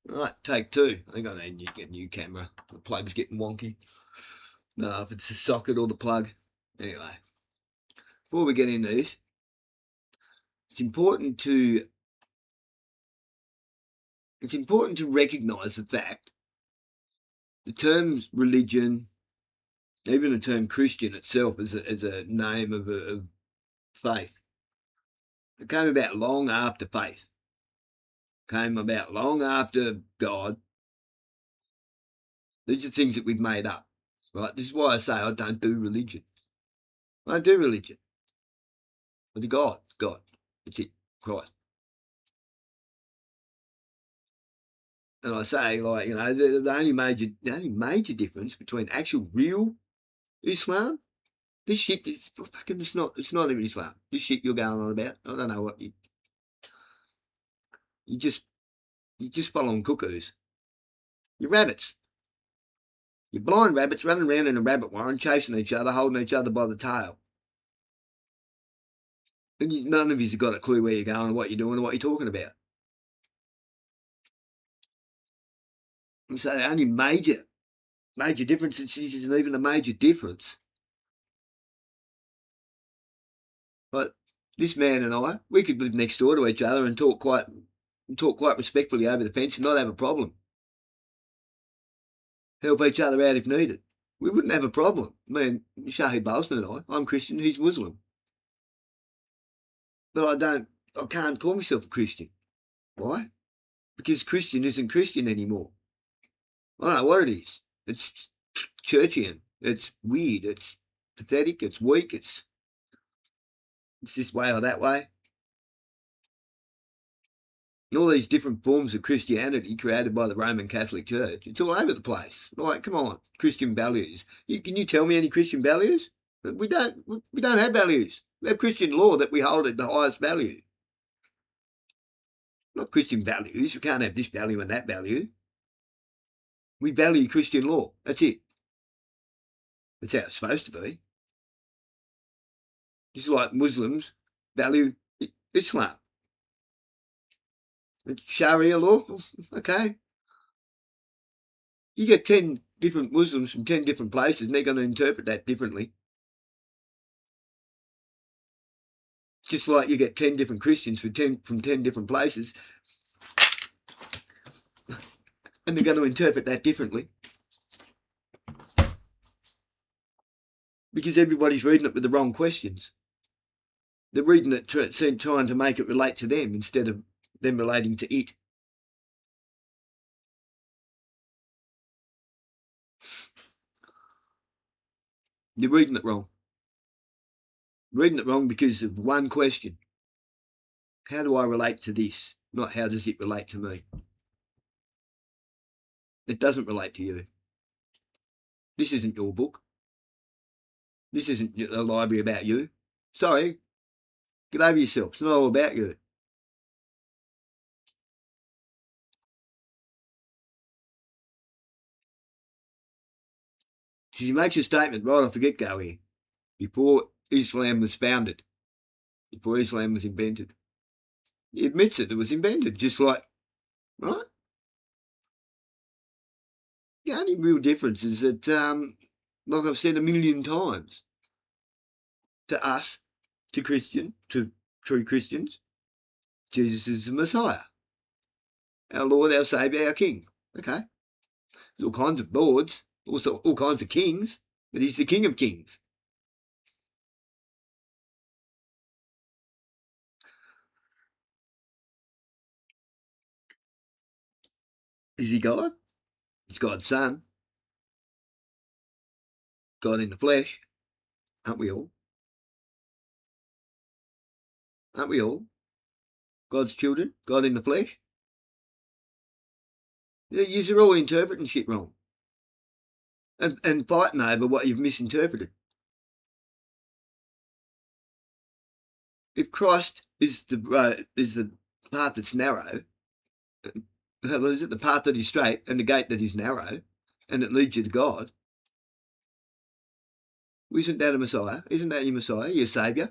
Right, take two. I think I need to get a new camera. The plug's getting wonky. No, if it's the socket or the plug. Anyway, before we get into this, it's important to recognise the fact the term religion, even the term Christian itself, is a name of faith. It came about long after faith. Came about long after God. These are things that we've made up, right? This is why I say I don't do religion. I don't do religion. I do God. God. That's it. Christ. And I say, like, the only major difference between actual real Islam, this shit is fucking, it's not even Islam. This shit you're going on about, I don't know what you just following cuckoos. You're rabbits. You're blind rabbits running around in a rabbit warren, chasing each other, holding each other by the tail. And none of you've got a clue where you're going, what you're doing, and what you're talking about. And so the only major difference, which isn't even a major difference. But this man and I, we could live next door to each other and talk quite respectfully over the fence and not have a problem. Help each other out if needed. We wouldn't have a problem. I mean, Shahid Balston and I'm Christian, he's Muslim. But I can't call myself a Christian. Why? Because Christian isn't Christian anymore. I don't know what it is. It's churchian. It's weird. It's pathetic. It's weak. It's this way or that way. All these different forms of Christianity created by the Roman Catholic Church. It's all over the place. Like, come on, Christian values. Can you tell me any Christian values? We don't have values. We have Christian law that we hold at the highest value. Not Christian values. We can't have this value and that value. We value Christian law. That's it. That's how it's supposed to be. Just like Muslims value Islam. It's Sharia law. Okay. You get 10 different Muslims from 10 different places and they're going to interpret that differently. Just like you get 10 different Christians from 10 different places and they're going to interpret that differently. Because everybody's reading it with the wrong questions. They're reading it trying to make it relate to them instead of them relating to it. You're reading it wrong. Reading it wrong because of one question. How do I relate to this? Not how does it relate to me? It doesn't relate to you. This isn't your book. This isn't a library about you. Sorry. Get over yourself. It's not all about you. She makes a statement right off the get-go here. Before Islam was founded. Before Islam was invented. He admits it was invented, just like, right? The only real difference is that, like I've said a million times, to us, to true Christians, Jesus is the Messiah. Our Lord, our Saviour, our King. Okay? There's all kinds of lords, also all kinds of kings, but he's the King of Kings. Is he God? He's God's Son. God in the flesh. Aren't we all? Aren't we all? God's children, God in the flesh. You're all interpreting shit wrong. And fighting over what you've misinterpreted. If Christ is the path that's narrow, is it the path that is straight and the gate that is narrow, and it leads you to God? Isn't that a Messiah? Isn't that your Messiah, your Saviour,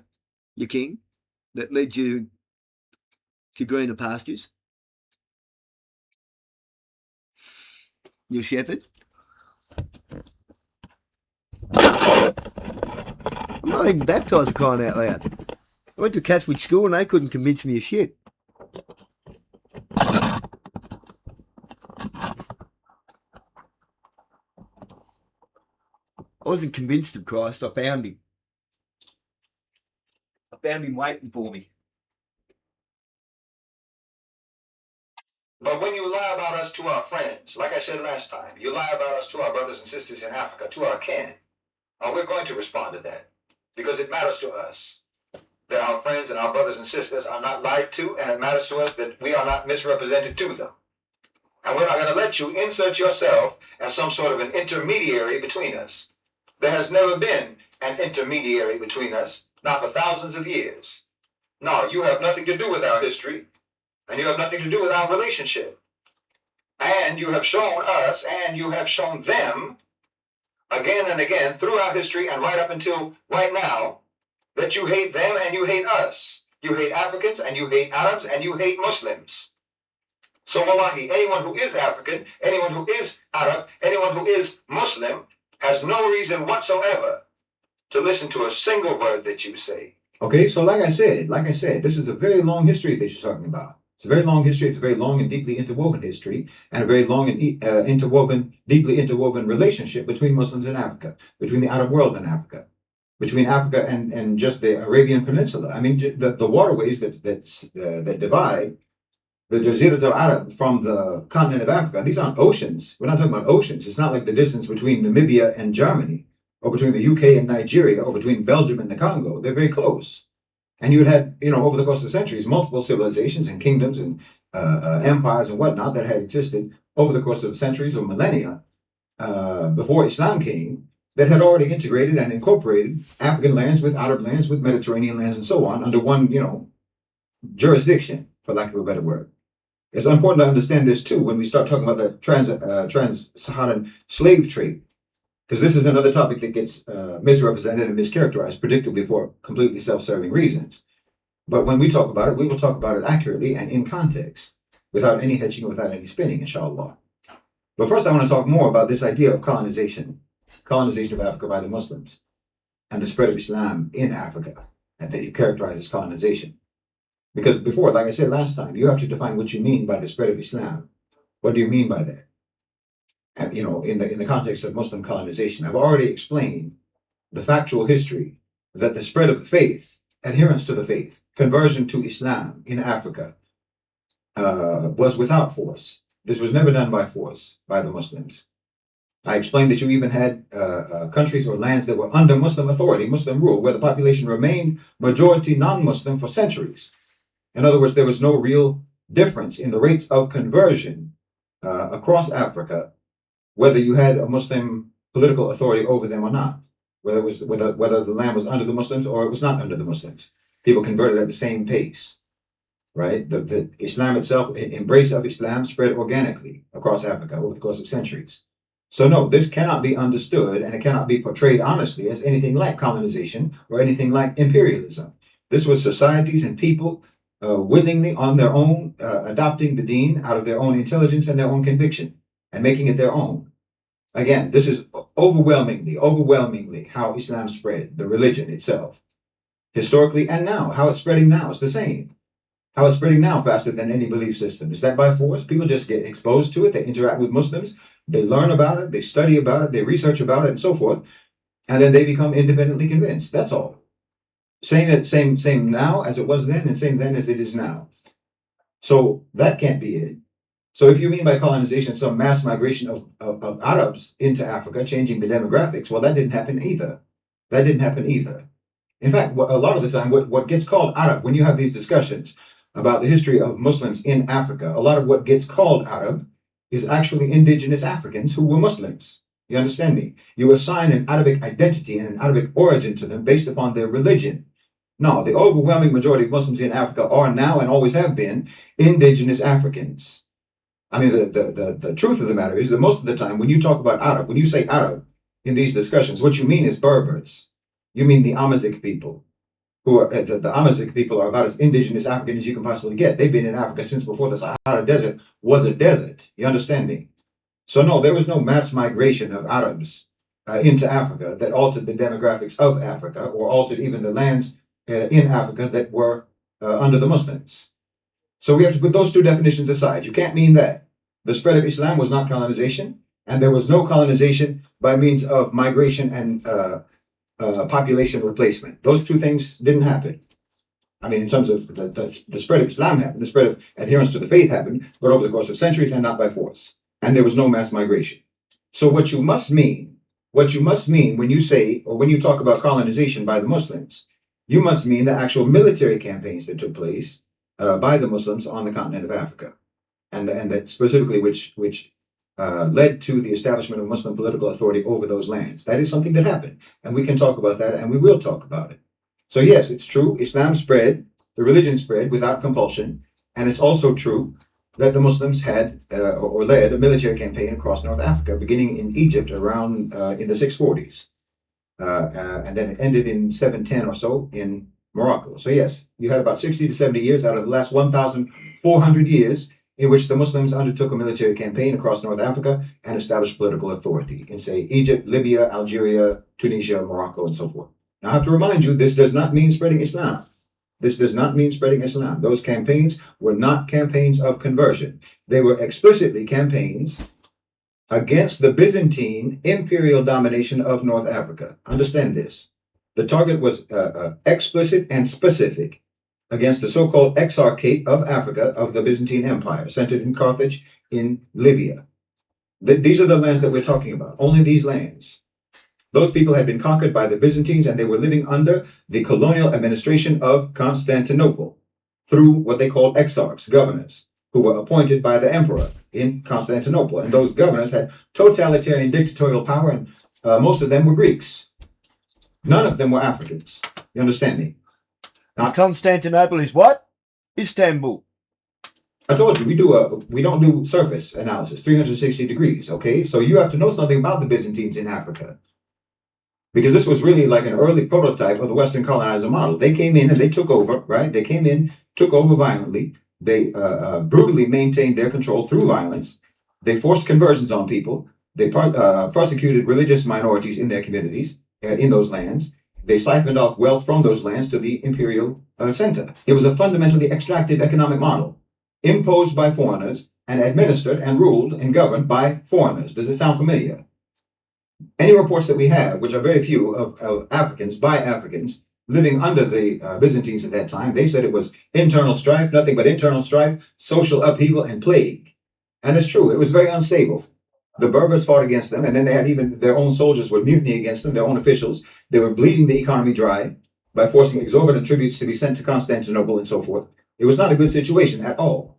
your King, that leads you to greener pastures? Your shepherd? I'm not even baptised, crying out loud. I went to Catholic school and they couldn't convince me of shit. I wasn't convinced of Christ, I found him. I found him waiting for me. But when you lie about us to our friends, like I said last time, you lie about us to our brothers and sisters in Africa, to our kin, we're going to respond to that because it matters to us that our friends and our brothers and sisters are not lied to, and it matters to us that we are not misrepresented to them. And we're not going to let you insert yourself as some sort of an intermediary between us. There has never been an intermediary between us, not for thousands of years. No, you have nothing to do with our history, and you have nothing to do with our relationship. And you have shown us, and you have shown them, again and again, throughout history and right up until right now, that you hate them and you hate us. You hate Africans and you hate Arabs and you hate Muslims. So wallahi, anyone who is African, anyone who is Arab, anyone who is Muslim has no reason whatsoever to listen to a single word that you say. Okay, so like I said, this is a very long history that you're talking about. It's a very long history. It's a very long and deeply interwoven history, and a very long and deeply interwoven relationship between Muslims and Africa, between the Arab world and Africa, between Africa and just the Arabian Peninsula. I mean, the waterways that divide the Jazirat al-Arab from the continent of Africa. These aren't oceans. We're not talking about oceans. It's not like the distance between Namibia and Germany, or between the UK and Nigeria, or between Belgium and the Congo. They're very close. And you had, over the course of centuries, multiple civilizations and kingdoms and empires and whatnot that had existed over the course of centuries or millennia before Islam came, that had already integrated and incorporated African lands with Arab lands, with Mediterranean lands, and so on under one, jurisdiction, for lack of a better word. It's important to understand this too when we start talking about the trans-Saharan slave trade, because this is another topic that gets misrepresented and mischaracterized, predictably for completely self-serving reasons. But when we talk about it, we will talk about it accurately and in context, without any hedging, without any spinning, inshallah. But first I want to talk more about this idea of colonization of Africa by the Muslims, and the spread of Islam in Africa, and that you characterize as colonization. Because before, like I said last time, you have to define what you mean by the spread of Islam. What do you mean by that? And, in the context of Muslim colonization, I've already explained the factual history that the spread of the faith, adherence to the faith, conversion to Islam in Africa was without force. This was never done by force by the Muslims. I explained that you even had countries or lands that were under Muslim authority, Muslim rule, where the population remained majority non-Muslim for centuries. In other words, there was no real difference in the rates of conversion across Africa, whether you had a Muslim political authority over them or not, whether the land was under the Muslims or it was not under the Muslims. People converted at the same pace, right? The Islam itself, embrace of Islam spread organically across Africa over the course of centuries. So no, this cannot be understood, and it cannot be portrayed honestly as anything like colonization or anything like imperialism. This was societies and people willingly on their own, adopting the deen out of their own intelligence and their own conviction, and making it their own. Again, this is overwhelmingly how Islam spread, the religion itself, historically and now. How it's spreading now is the same. How it's spreading now faster than any belief system. Is that by force? People just get exposed to it. They interact with Muslims. They learn about it. They study about it. They research about it, and so forth. And then they become independently convinced. That's all. Same now as it was then, and same then as it is now. So that can't be it. So if you mean by colonization some mass migration of Arabs into Africa, changing the demographics, well, that didn't happen either. In fact, a lot of the time, what gets called Arab, when you have these discussions about the history of Muslims in Africa, a lot of what gets called Arab is actually indigenous Africans who were Muslims. You understand me? You assign an Arabic identity and an Arabic origin to them based upon their religion. No, the overwhelming majority of Muslims in Africa are now and always have been indigenous Africans. I mean, the truth of the matter is that most of the time when you talk about Arab, when you say Arab in these discussions, what you mean is Berbers. You mean the Amazigh people, who are the Amazigh people are about as indigenous African as you can possibly get. They've been in Africa since before the Sahara Desert was a desert. You understand me? So no, there was no mass migration of Arabs into Africa that altered the demographics of Africa or altered even the lands in Africa that were under the Muslims. So we have to put those two definitions aside. You can't mean that. The spread of Islam was not colonization, and there was no colonization by means of migration and population replacement. Those two things didn't happen. I mean, in terms of the spread of Islam happened, the spread of adherence to the faith happened, but over the course of centuries and not by force. And there was no mass migration. So what you must mean when you say, or when you talk about colonization by the Muslims, you must mean the actual military campaigns that took place by the Muslims on the continent of Africa, and that specifically which led to the establishment of Muslim political authority over those lands. That is something that happened, and we can talk about that, and we will talk about it. So yes, it's true, Islam spread, the religion spread without compulsion, and it's also true that the Muslims had or led a military campaign across North Africa, beginning in Egypt around in the 640s, and then it ended in 710 or so in Morocco. So yes, you had about 60 to 70 years out of the last 1,400 years in which the Muslims undertook a military campaign across North Africa and established political authority in, say, Egypt, Libya, Algeria, Tunisia, Morocco, and so forth. Now, I have to remind you, this does not mean spreading Islam. This does not mean spreading Islam. Those campaigns were not campaigns of conversion. They were explicitly campaigns against the Byzantine imperial domination of North Africa. Understand this. The target was explicit and specific against the so-called Exarchate of Africa of the Byzantine Empire, centered in Carthage in Libya. These are the lands that we're talking about, only these lands. Those people had been conquered by the Byzantines, and they were living under the colonial administration of Constantinople through what they called exarchs, governors, who were appointed by the emperor in Constantinople. And those governors had totalitarian dictatorial power, and most of them were Greeks. None of them were Africans. You understand me? Now, Constantinople is what? Istanbul. I told you, we don't do surface analysis, 360 degrees, okay? So you have to know something about the Byzantines in Africa, because this was really like an early prototype of the Western colonizer model. They came in and they took over, right? They came in, took over violently. They brutally maintained their control through violence. They forced conversions on people. They prosecuted religious minorities in their communities, in those lands. They siphoned off wealth from those lands to the imperial center. It was a fundamentally extractive economic model, imposed by foreigners and administered and ruled and governed by foreigners. Does it sound familiar? Any reports that we have, which are very few, of Africans by Africans living under the Byzantines at that time, they said it was internal strife, nothing but internal strife, social upheaval, and plague. And it's true, it was very unstable. The Berbers fought against them, and then they had even their own soldiers were mutiny against them, their own officials. They were bleeding the economy dry by forcing exorbitant tributes to be sent to Constantinople and so forth. It was not a good situation at all.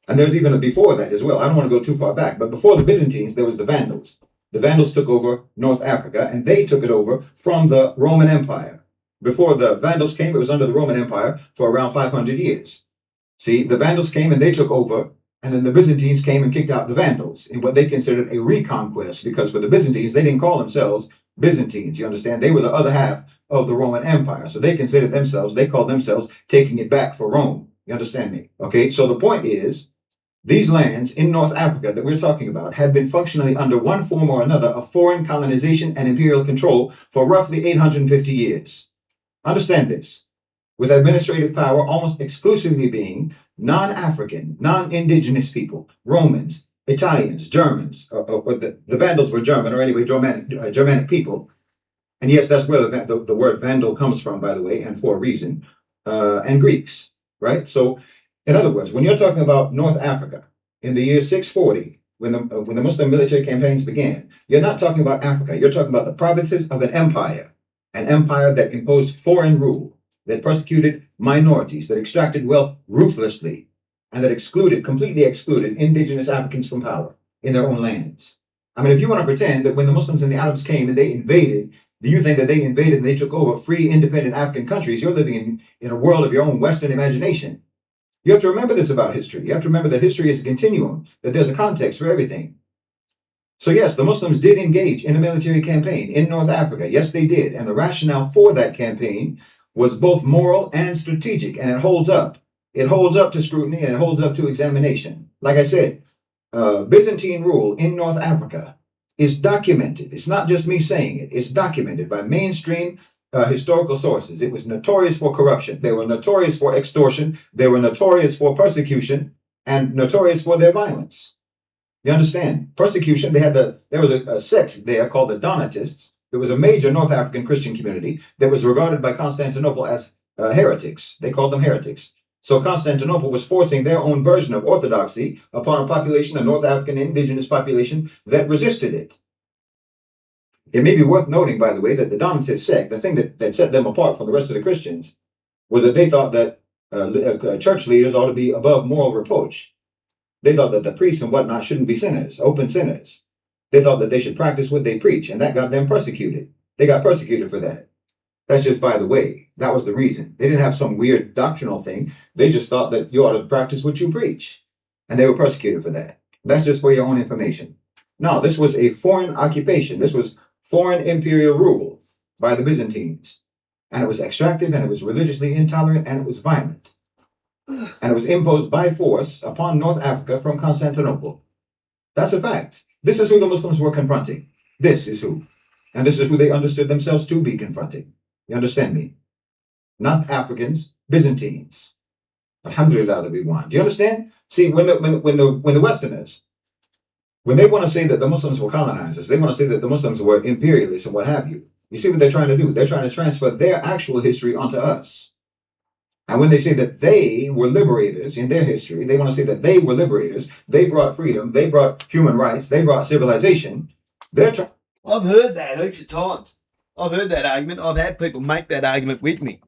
And there's even a before that as well. I don't want to go too far back, but before the Byzantines, there was the Vandals. The Vandals took over North Africa, and they took it over from the Roman Empire. Before the Vandals came, it was under the Roman Empire for around 500 years. See, the Vandals came and they took over, and then the Byzantines came and kicked out the Vandals in what they considered a reconquest, because for the Byzantines, they didn't call themselves Byzantines, you understand? They were the other half of the Roman Empire. So they considered themselves, they called themselves taking it back for Rome. You understand me? Okay, so the point is, these lands in North Africa that we're talking about had been functionally under one form or another of foreign colonization and imperial control for roughly 850 years. Understand this. With administrative power almost exclusively being non-African, non-indigenous people, Romans, Italians, Germans, or the Vandals were German, or anyway, Germanic people. And yes, that's where the word Vandal comes from, by the way, and for a reason, and Greeks, right? So, in other words, when you're talking about North Africa in the year 640, when the Muslim military campaigns began, you're not talking about Africa. You're talking about the provinces of an empire that imposed foreign rule, that persecuted minorities, that extracted wealth ruthlessly, and that completely excluded indigenous Africans from power in their own lands. I mean, if you want to pretend that when the Muslims and the Arabs came and they invaded, do you think that they invaded and they took over free, independent African countries? You're living in a world of your own Western imagination. You have to remember this about history. You have to remember that history is a continuum, that there's a context for everything. So yes, the Muslims did engage in a military campaign in North Africa. Yes, they did. And the rationale for that campaign was both moral and strategic, and it holds up. It holds up to scrutiny and it holds up to examination. Like I said, Byzantine rule in North Africa is documented. It's not just me saying it. It's documented by mainstream historical sources. It was notorious for corruption. They were notorious for extortion. They were notorious for persecution and notorious for their violence. You understand? Persecution. There was a sect there called the Donatists. There was a major North African Christian community that was regarded by Constantinople as heretics. They called them heretics. So Constantinople was forcing their own version of orthodoxy upon a population, a North African indigenous population that resisted it. It may be worth noting, by the way, that the Donatist sect, the thing that set them apart from the rest of the Christians, was that they thought that church leaders ought to be above moral reproach. They thought that the priests and whatnot shouldn't be sinners, open sinners. They thought that they should practice what they preach, and that got them persecuted. They got persecuted for that. That's just by the way. That was the reason. They didn't have some weird doctrinal thing. They just thought that you ought to practice what you preach. And they were persecuted for that. That's just for your own information. Now, this was a foreign occupation. This was foreign imperial rule by the Byzantines. And it was extractive, and it was religiously intolerant, and it was violent. And it was imposed by force upon North Africa from Constantinople. That's a fact. This is who the Muslims were confronting. This is who. And this is who they understood themselves to be confronting. You understand me? Not Africans, Byzantines. Alhamdulillah that we won. Do you understand? See, when the Westerners, when they want to say that the Muslims were colonizers, they want to say that the Muslims were imperialists or what have you. You see what they're trying to do? They're trying to transfer their actual history onto us. And when they say that they were liberators in their history, they want to say that they were liberators. They brought freedom. They brought human rights. They brought civilization. I've heard that heaps of times. I've heard that argument. I've had people make that argument with me.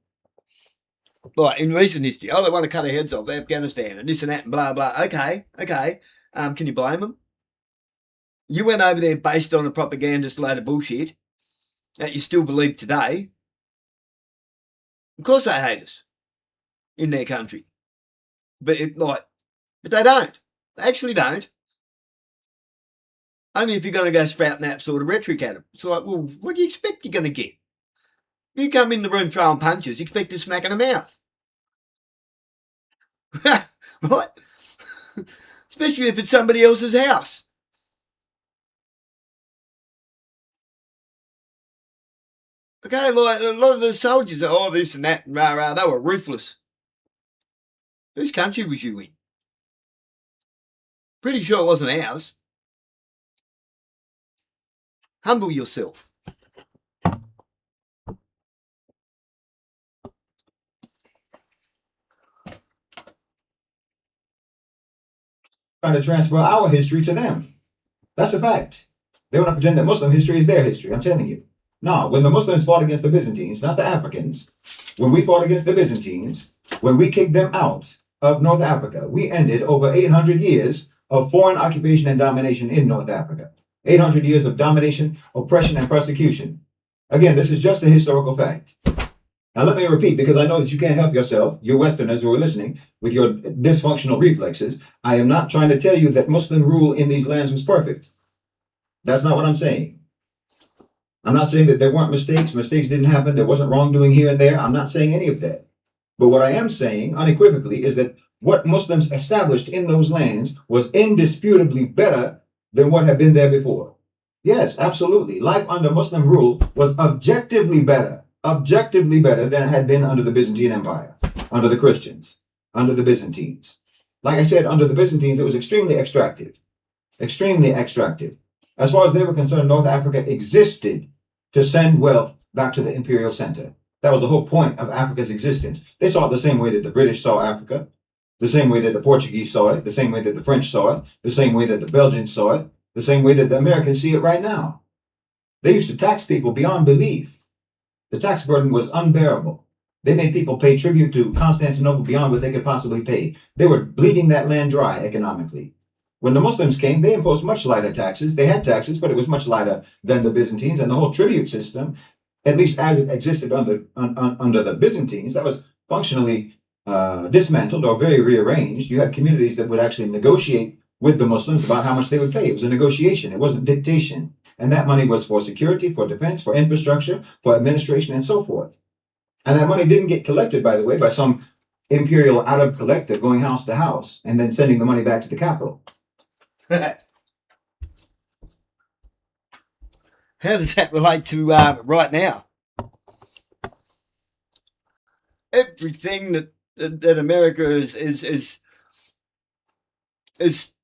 Like in recent history, they want to cut our heads off Afghanistan and this and that and blah, blah. Okay. Can you blame them? You went over there based on a propagandist load of bullshit that you still believe today. Of course they hate us in their country. But they don't. They actually don't. Only if you're going to go spouting that sort of rhetoric at them. It's like, well, what do you expect you're going to get? You come in the room throwing punches, you expect to smack in the mouth. What? Especially if it's somebody else's house. Okay, like a lot of the soldiers are, this and that, rah, they were ruthless. Whose country was you in? Pretty sure it wasn't ours. Humble yourself. Trying to transfer our history to them. That's a fact. They want to pretend that Muslim history is their history, I'm telling you. No, when the Muslims fought against the Byzantines, not the Africans, when we fought against the Byzantines, when we kicked them out of North Africa, we ended over 800 years of foreign occupation and domination in North Africa. 800 years of domination, oppression, and persecution. Again, this is just a historical fact. Now let me repeat, because I know that you can't help yourself, you Westerners who are listening, with your dysfunctional reflexes. I am not trying to tell you that Muslim rule in these lands was perfect. That's not what I'm saying. I'm not saying that there weren't mistakes. Mistakes didn't happen. There wasn't wrongdoing here and there. I'm not saying any of that. But what I am saying unequivocally is that what Muslims established in those lands was indisputably better than what had been there before. Yes, absolutely. Life under Muslim rule was objectively better than it had been under the Byzantine Empire, under the Christians, under the Byzantines. Like I said, under the Byzantines, it was extremely extractive. As far as they were concerned, North Africa existed to send wealth back to the imperial center. That was the whole point of Africa's existence. They saw it the same way that the British saw Africa, the same way that the Portuguese saw it, the same way that the French saw it, the same way that the Belgians saw it, the same way that the Americans see it right now. They used to tax people beyond belief. The tax burden was unbearable. They made people pay tribute to Constantinople beyond what they could possibly pay. They were bleeding that land dry economically. When the Muslims came, they imposed much lighter taxes. They had taxes, but it was much lighter than the Byzantines, and the whole tribute system, at least as it existed under the Byzantines, that was functionally dismantled or very rearranged. You had communities that would actually negotiate with the Muslims about how much they would pay. It was a negotiation. It wasn't dictation. And that money was for security, for defense, for infrastructure, for administration, and so forth. And that money didn't get collected, by the way, by some imperial Arab collector going house to house and then sending the money back to the capital. How does that relate to right now? Everything that America is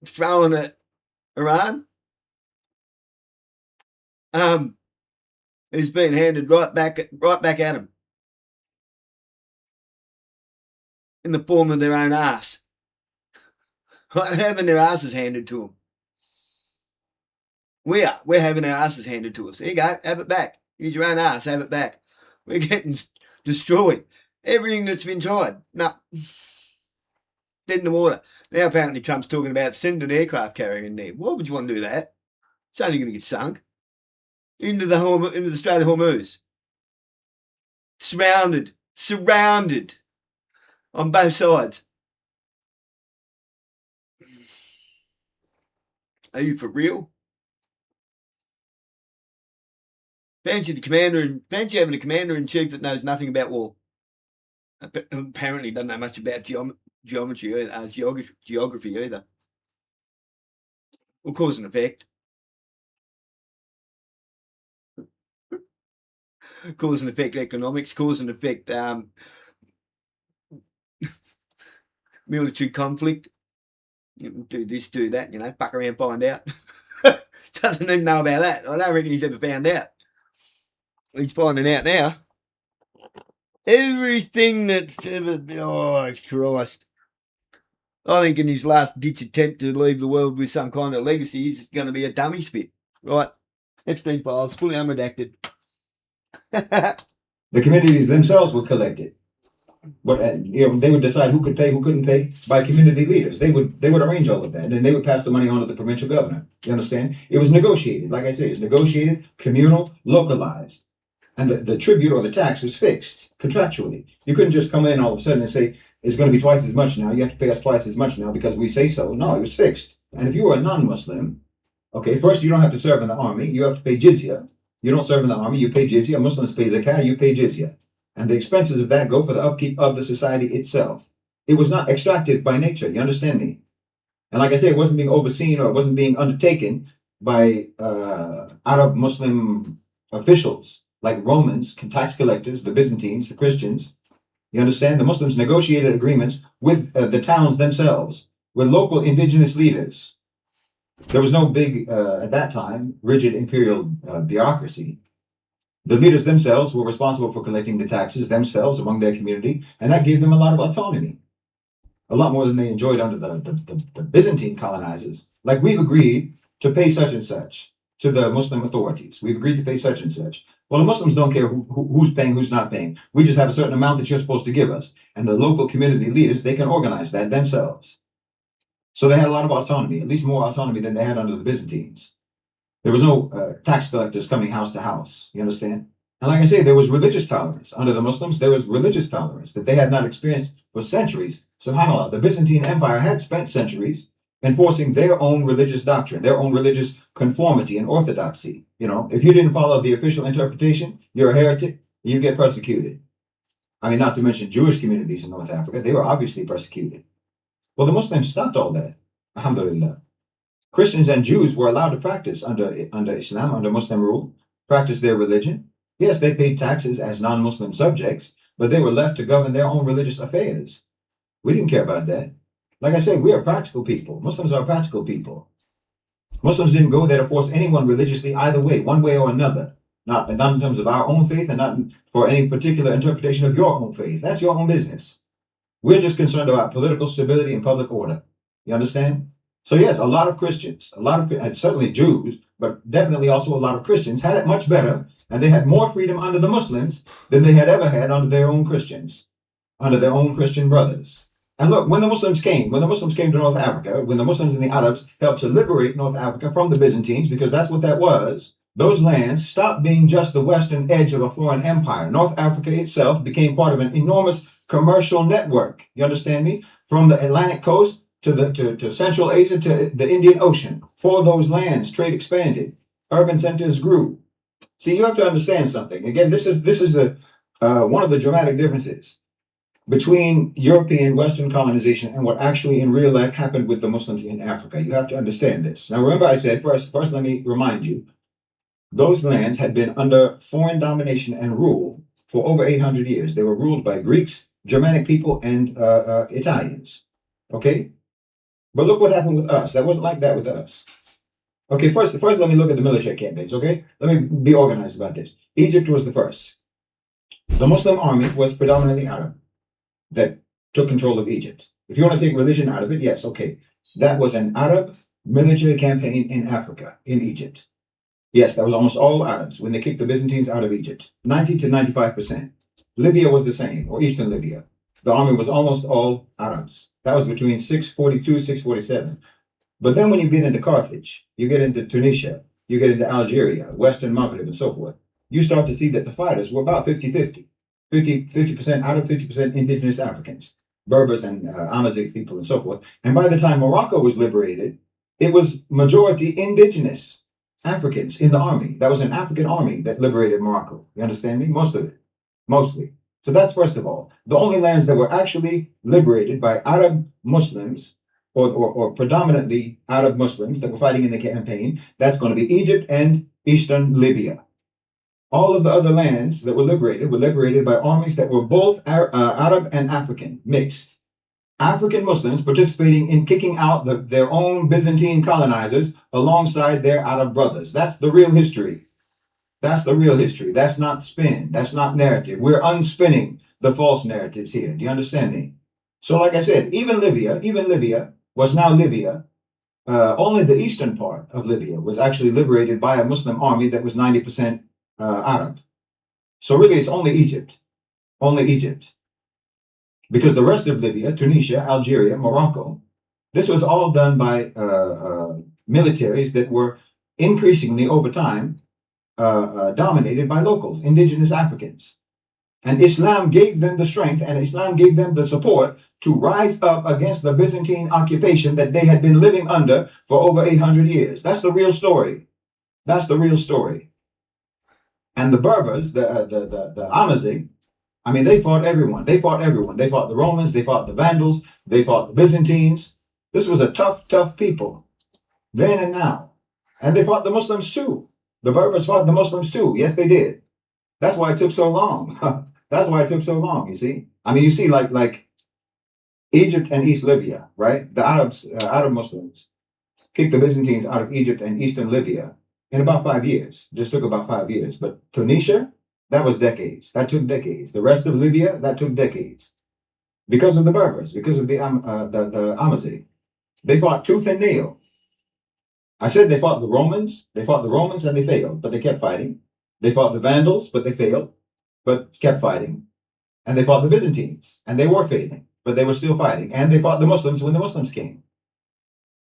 throwing at Iran is being handed right back at them in the form of their own ass. Having their asses handed to them. We're having our asses handed to us. Here you go, have it back. Here's your own ass, have it back. We're getting destroyed. Everything that's been tried, no, dead in the water. Now apparently Trump's talking about sending an aircraft carrier in there. Why would you want to do that? It's only going to get sunk into the Strait of Hormuz. Surrounded on both sides. Are you for real? Fancy having a commander in chief that knows nothing about war. Apparently doesn't know much about geography either. Well, cause and effect. Cause and effect economics, cause and effect military conflict. Do this, do that, fuck around, find out. Doesn't even know about that. I don't reckon he's ever found out. He's finding out now. Everything that's ever... Oh, Christ. I think in his last ditch attempt to leave the world with some kind of legacy, he's going to be a dummy spit. Right. Epstein files, fully unredacted. The communities themselves would collect it. But they would decide who could pay, who couldn't pay by community leaders. They would arrange all of that, and then they would pass the money on to the provincial governor. You understand? It was negotiated. Like I say, it's negotiated, communal, localized. And the tribute or the tax was fixed contractually. You couldn't just come in all of a sudden and say, it's going to be twice as much now. You have to pay us twice as much now because we say so. No, it was fixed. And if you were a non-Muslim, okay, first you don't have to serve in the army. You have to pay jizya. You don't serve in the army. You pay jizya. Muslims pay zakah. You pay jizya. And the expenses of that go for the upkeep of the society itself. It was not extractive by nature. You understand me? And like I say, it wasn't being overseen or it wasn't being undertaken by Arab Muslim officials like Romans, tax collectors, the Byzantines, the Christians. You understand? The Muslims negotiated agreements with the towns themselves, with local indigenous leaders. There was no big, at that time, rigid imperial bureaucracy. The leaders themselves were responsible for collecting the taxes themselves among their community, and that gave them a lot of autonomy. A lot more than they enjoyed under the Byzantine colonizers. Like, we've agreed to pay such and such to the Muslim authorities. We've agreed to pay such and such. Well, the Muslims don't care who's paying, who's not paying. We just have a certain amount that you're supposed to give us. And the local community leaders, they can organize that themselves. So they had a lot of autonomy, at least more autonomy than they had under the Byzantines. There was no tax collectors coming house to house. You understand? And like I say, there was religious tolerance. Under the Muslims, there was religious tolerance that they had not experienced for centuries. SubhanAllah, the Byzantine Empire had spent centuries enforcing their own religious doctrine, their own religious conformity and orthodoxy. If you didn't follow the official interpretation, you're a heretic, you get persecuted. I mean, not to mention Jewish communities in North Africa, they were obviously persecuted. Well, the Muslims stopped all that, alhamdulillah. Christians and Jews were allowed to practice under Islam, under Muslim rule, practice their religion. Yes, they paid taxes as non-Muslim subjects, but they were left to govern their own religious affairs. We didn't care about that. Like I said, we are practical people. Muslims are practical people. Muslims didn't go there to force anyone religiously either way, one way or another. Not in terms of our own faith and not for any particular interpretation of your own faith. That's your own business. We're just concerned about political stability and public order. You understand? So yes, a lot of Christians, and certainly Jews, but definitely also a lot of Christians had it much better, and they had more freedom under the Muslims than they had ever had under their own Christians, under their own Christian brothers. And look, when the Muslims came to North Africa, when the Muslims and the Arabs helped to liberate North Africa from the Byzantines, because that's what that was, those lands stopped being just the western edge of a foreign empire. North Africa itself became part of an enormous commercial network. You understand me? From the Atlantic coast to Central Asia to the Indian Ocean. For those lands, trade expanded. Urban centers grew. See, you have to understand something. Again, this is one of the dramatic differences. between European Western colonization and what actually in real life happened with the Muslims in Africa. You have to understand this. Now, remember I said, first let me remind you, those lands had been under foreign domination and rule for over 800 years. They were ruled by Greeks, Germanic people, and Italians. Okay? But look what happened with us. That wasn't like that with us. Okay, first let me look at the military campaigns, okay? Let me be organized about this. Egypt was the first. The Muslim army was predominantly Arab that took control of Egypt. If you want to take religion out of it, yes, okay. That was an Arab military campaign in Africa, in Egypt. Yes, that was almost all Arabs when they kicked the Byzantines out of Egypt. 90 to 95%. Libya was the same, or Eastern Libya. The army was almost all Arabs. That was between 642, 647. But then when you get into Carthage, you get into Tunisia, you get into Algeria, Western Maghreb, and so forth, you start to see that the fighters were about 50-50. 50% Arab, 50% indigenous Africans, Berbers and Amazigh people and so forth. And by the time Morocco was liberated, it was majority indigenous Africans in the army. That was an African army that liberated Morocco. You understand me? Most of it. Mostly. So that's first of all. The only lands that were actually liberated by Arab Muslims or predominantly Arab Muslims that were fighting in the campaign, that's going to be Egypt and Eastern Libya. All of the other lands that were liberated by armies that were both Arab and African, mixed. African Muslims participating in kicking out their own Byzantine colonizers alongside their Arab brothers. That's the real history. That's the real history. That's not spin. That's not narrative. We're unspinning the false narratives here. Do you understand me? So like I said, even Libya was now Libya. Only the eastern part of Libya was actually liberated by a Muslim army that was 90% Arab. So really it's only Egypt. Only Egypt. Because the rest of Libya, Tunisia, Algeria, Morocco, this was all done by militaries that were increasingly over time dominated by locals, indigenous Africans. And Islam gave them the strength and Islam gave them the support to rise up against the Byzantine occupation that they had been living under for over 800 years. That's the real story. That's the real story. And the Berbers, the Amazigh, I mean, they fought everyone. They fought everyone. They fought the Romans. They fought the Vandals. They fought the Byzantines. This was a tough people then and now. And they fought the Muslims too. The Berbers fought the Muslims too. Yes, they did. That's why it took so long. That's why it took so long, you see. I mean, you see, like Egypt and East Libya, right? The Arab Muslims kicked the Byzantines out of Egypt and Eastern Libya in about 5 years. Just took about 5 years. But Tunisia, that was decades. That took decades. The rest of Libya, that took decades. Because of the Berbers, because of the Amazigh. They fought tooth and nail. I said they fought the Romans. They fought the Romans and they failed, but they kept fighting. They fought the Vandals, but they failed, but kept fighting. And they fought the Byzantines, and they were failing, but they were still fighting. And they fought the Muslims when the Muslims came.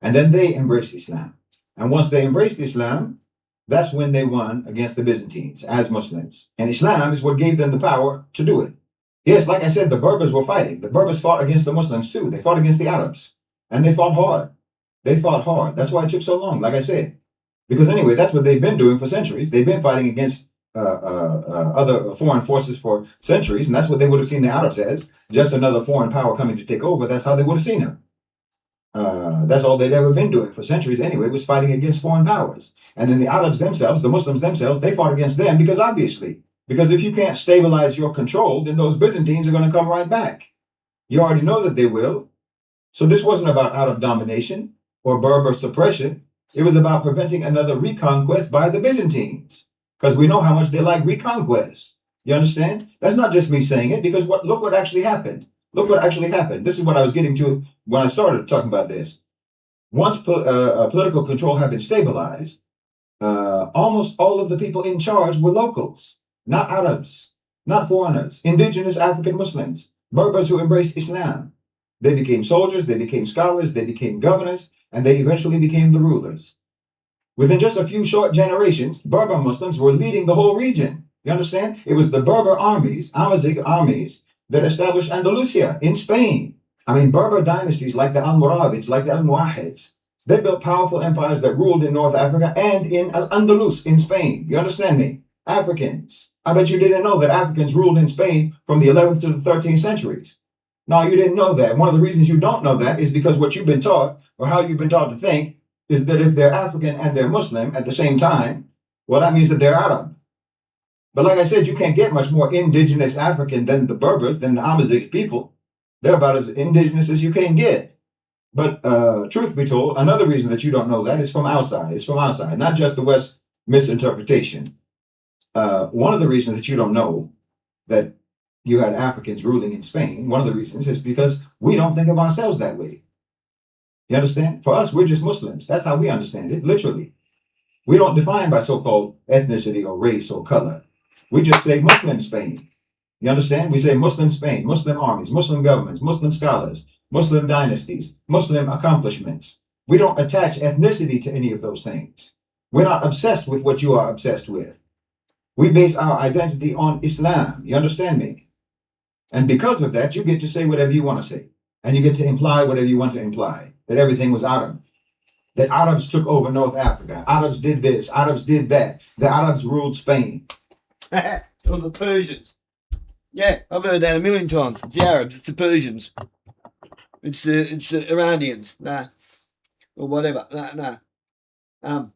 And then they embraced Islam. And once they embraced Islam, that's when they won against the Byzantines as Muslims. And Islam is what gave them the power to do it. Yes, like I said, the Berbers were fighting. The Berbers fought against the Muslims too. They fought against the Arabs. And they fought hard. They fought hard. That's why it took so long, like I said. Because anyway, that's what they've been doing for centuries. They've been fighting against other foreign forces for centuries, and that's what they would have seen the Arabs as, just another foreign power coming to take over. That's how they would have seen them. That's all they'd ever been doing for centuries anyway, was fighting against foreign powers. And then the Arabs themselves, the Muslims themselves, they fought against them because if you can't stabilize your control, then those Byzantines are going to come right back. You already know that they will. So this wasn't about Arab domination or Berber suppression. It was about preventing another reconquest by the Byzantines, because we know how much they like reconquest. You understand? That's not just me saying it, because look what actually happened. Look what actually happened. This is what I was getting to when I started talking about this. Once political control had been stabilized, almost all of the people in charge were locals, not Arabs, not foreigners, indigenous African Muslims, Berbers who embraced Islam. They became soldiers, they became scholars, they became governors, and they eventually became the rulers. Within just a few short generations, Berber Muslims were leading the whole region. You understand? It was the Berber armies, Amazigh armies, that established Andalusia in Spain. I mean, Berber dynasties like the Almoravids, like the Almohads, they built powerful empires that ruled in North Africa and in Al-Andalus in Spain. You understand me? Africans. I bet you didn't know that Africans ruled in Spain from the 11th to the 13th centuries. No, you didn't know that. One of the reasons you don't know that is because what you've been taught, or how you've been taught to think, is that if they're African and they're Muslim at the same time, well, that means that they're Arab. But like I said, you can't get much more indigenous African than the Berbers, than the Amazigh people. They're about as indigenous as you can get. But truth be told, another reason that you don't know that is from outside. It's from outside, not just the West misinterpretation. One of the reasons that you don't know that you had Africans ruling in Spain, one of the reasons is because we don't think of ourselves that way. You understand? For us, we're just Muslims. That's how we understand it, literally. We don't define by so-called ethnicity or race or color. We just say Muslim Spain. You understand? We say Muslim Spain, Muslim armies, Muslim governments, Muslim scholars, Muslim dynasties, Muslim accomplishments. We don't attach ethnicity to any of those things. We're not obsessed with what you are obsessed with. We base our identity on Islam. You understand me? And because of that, you get to say whatever you want to say. And you get to imply whatever you want to imply. That everything was Arab. That Arabs took over North Africa. Arabs did this. Arabs did that. The Arabs ruled Spain. Or the Persians. Yeah, I've heard that a million times. It's the Arabs, it's the Persians. It's the Iranians. Nah. Or whatever. Nah.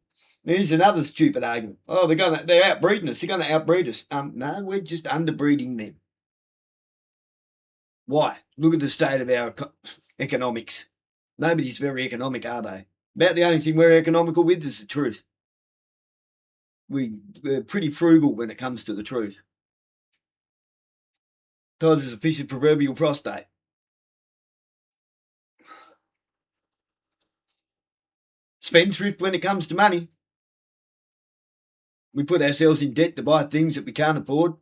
Here's another stupid argument. Oh, they're outbreeding us. They're gonna outbreed us. No, we're just underbreeding them. Why? Look at the state of our economics. Nobody's very economic, are they? About the only thing we're economical with is the truth. We're pretty frugal when it comes to the truth. Times as a fish's proverbial prostate. Spendthrift when it comes to money. We put ourselves in debt to buy things that we can't afford.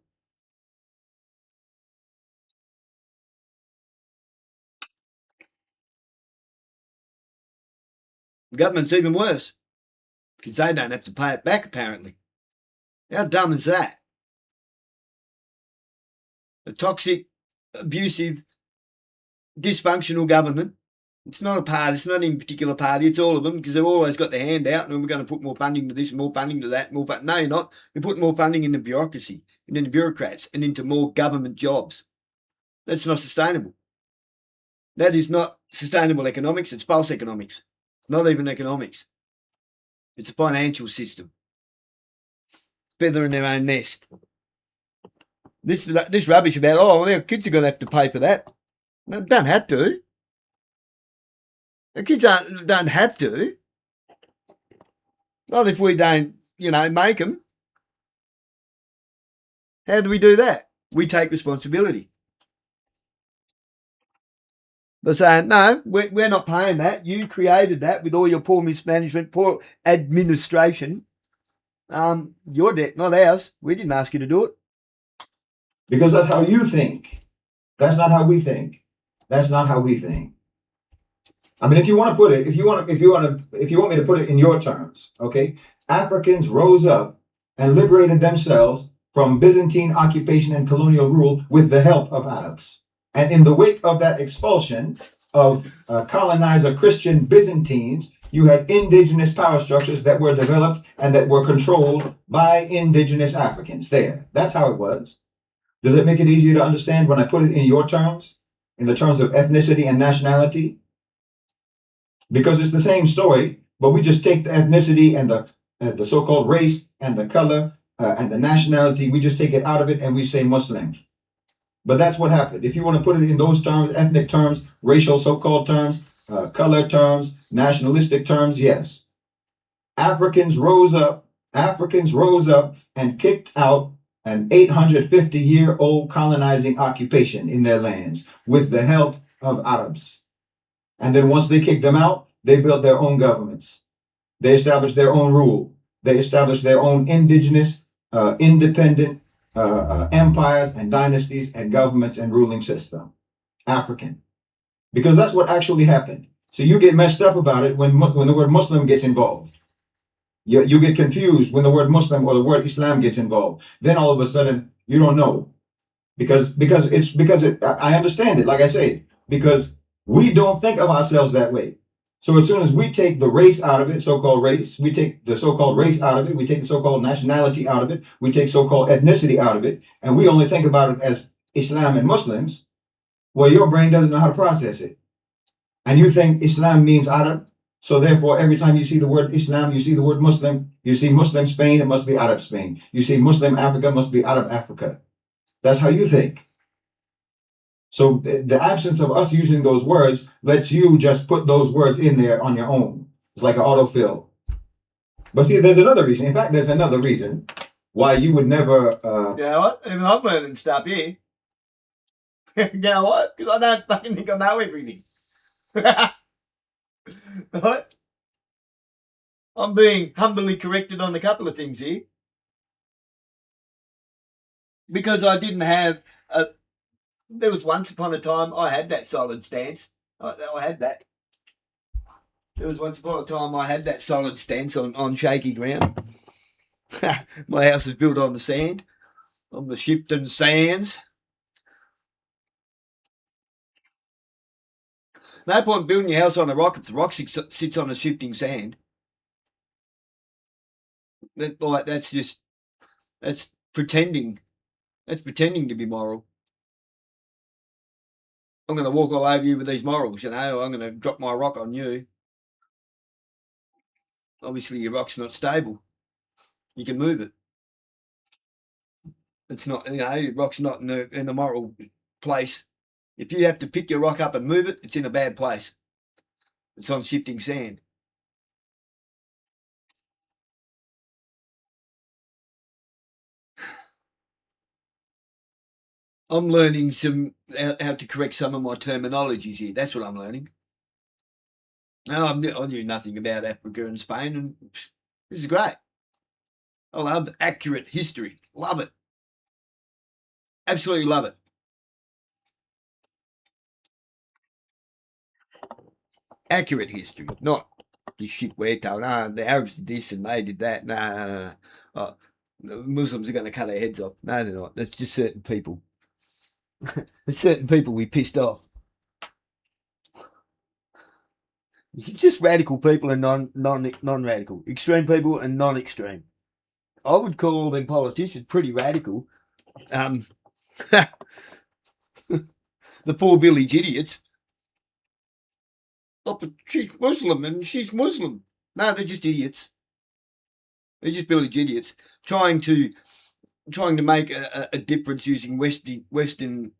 The government's even worse, because they don't have to pay it back, apparently. How dumb is that? A toxic, abusive, dysfunctional government. It's not a party, it's not any particular party, it's all of them, because they've always got their hand out and we're going to put more funding to this, more funding to that, more funding. No, you're not. You're putting more funding into bureaucracy and into bureaucrats and into more government jobs. That's not sustainable. That is not sustainable economics, it's false economics. It's not even economics. It's a financial system. Feather in their own nest. This rubbish about, oh, well, their kids are going to have to pay for that. No, don't have to. The kids don't have to. Not if we don't, make them. How do we do that? We take responsibility. But saying, no, we're not paying that. You created that with all your poor mismanagement, poor administration. Your debt, not ours. We didn't ask you to do it. Because that's how you think. That's not how we think. That's not how we think. I mean, if you want to put it, if you want me to put it in your terms, okay? Africans rose up and liberated themselves from Byzantine occupation and colonial rule with the help of Arabs. And in the wake of that expulsion of colonizer Christian Byzantines, you had indigenous power structures that were developed and that were controlled by indigenous Africans. There, that's how it was. Does it make it easier to understand when I put it in your terms, in the terms of ethnicity and nationality? Because it's the same story, but we just take the ethnicity and the so-called race and the color and the nationality, we just take it out of it and we say Muslim. But that's what happened. If you want to put it in those terms, ethnic terms, racial so-called terms, color terms, nationalistic terms, yes. Africans rose up and kicked out an 850-year-old colonizing occupation in their lands with the help of Arabs. And then once they kicked them out, they built their own governments. They established their own rule. They established their own indigenous, independent empires and dynasties and governments and ruling system. African. Because that's what actually happened. So you get messed up about it when the word Muslim gets involved. You get confused when the word Muslim or the word Islam gets involved. Then all of a sudden, you don't know. Because I understand it, like I said, because we don't think of ourselves that way. So as soon as we take the race out of it, so-called race, we take the so-called race out of it, we take the so-called nationality out of it, we take so-called ethnicity out of it, and we only think about it as Islam and Muslims, Well, your brain doesn't know how to process it. And you think Islam means Arab. So therefore, every time you see the word Islam, you see the word Muslim. You see Muslim Spain, it must be Arab Spain. You see Muslim Africa, must be Arab Africa. That's how you think. So the absence of us using those words lets you just put those words in there on your own. It's like an autofill. But see, there's another reason. In fact, there's another reason why you would never. You know what? Even I'm learning stuff here. You know what? Because I don't fucking think I know everything. Right? I'm being humbly corrected on a couple of things here. Because I didn't have a. There was once upon a time I had that solid stance. I had that. There was once upon a time I had that solid stance on shaky ground. My house is built on the sand, on the Shipton sands. No point building your house on a rock if the rock sits on a shifting sand. That's pretending. That's pretending to be moral. I'm going to walk all over you with these morals, you know. I'm going to drop my rock on you. Obviously, your rock's not stable. You can move it. It's not, you know, your rock's not in a moral place. If you have to pick your rock up and move it, it's in a bad place. It's on shifting sand. I'm learning how to correct some of my terminologies here. That's what I'm learning. No, I knew nothing about Africa and Spain, and this is great. I love accurate history. Love it. Absolutely love it. Accurate history, not the shit we're told. No, the Arabs did this and they did that. No. Oh, the Muslims are going to cut our heads off. No, they're not. That's just certain people. There's certain people we pissed off. It's just radical people and non-radical. Extreme people and non-extreme. I would call them politicians pretty radical. The poor village idiots. Oh, but she's Muslim and she's Muslim. No, they're just idiots. They're just village idiots trying to make a difference using Western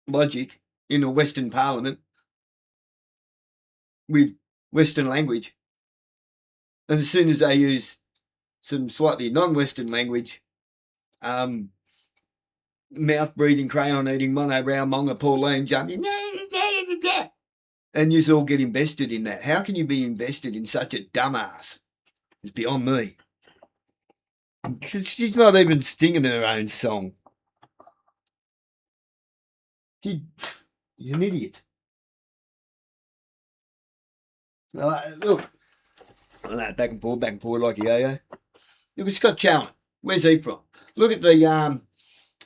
logic in a Western parliament with Western language. And as soon as they use some slightly non-Western language, mouth-breathing, crayon-eating, mono-brow, monga, Pauline jumping, and you all get invested in that. How can you be invested in such a dumbass? It's beyond me. She's not even singing her own song. She's an idiot. Look, back and forward like a yo-yo. Look at Scott Chalmers. Where's he from? Look at the,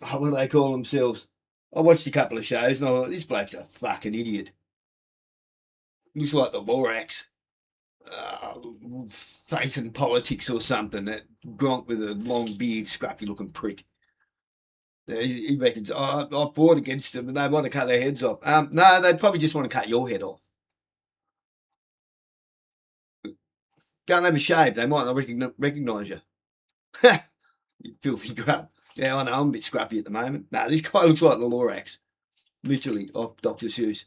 what do they call themselves? I watched a couple of shows and I thought, this bloke's a fucking idiot. Looks like the Lorax. Faith and politics or something. That Gronk with a long beard, scruffy looking prick. He reckons, I fought against them and they want to cut their heads off. No, they'd probably just want to cut your head off. Go and have a shave, they might not recognise you. You filthy grub. Yeah, I know, I'm a bit scruffy at the moment. No, this guy looks like the Lorax. Literally, off Dr. Seuss.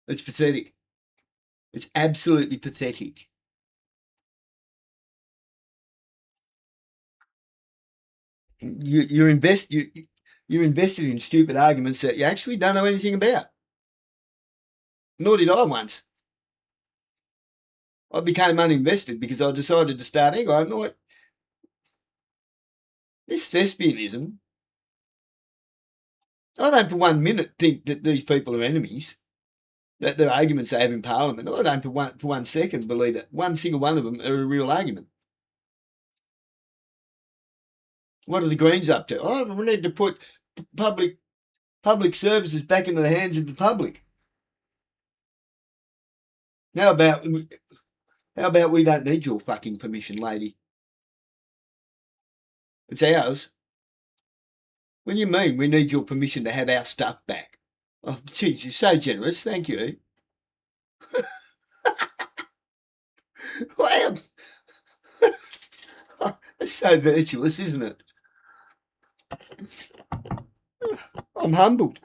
It's pathetic. It's absolutely pathetic. You're invested in stupid arguments that you actually don't know anything about. Nor did I once. I became uninvested because I decided to start going, like, this thespianism, I don't for 1 minute think that these people are enemies, that their arguments they have in Parliament. I don't for one second believe that one single one of them are a real argument. What are the Greens up to? Oh, we need to put public services back into the hands of the public. How about we don't need your fucking permission, lady? It's ours. What do you mean? We need your permission to have our stuff back. Oh, geez, you're so generous. Thank you. Wow. That's so virtuous, isn't it? I'm humbled.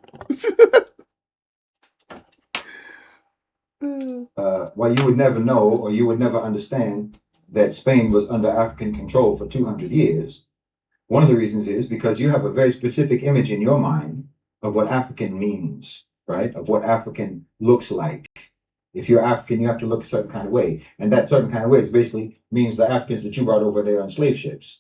Why you would never know or you would never understand that Spain was under African control for 200 years. One of the reasons is because you have a very specific image in your mind of what African means, right? Of what African looks like. If you're African, you have to look a certain kind of way. And that certain kind of way is basically means the Africans that you brought over there on slave ships,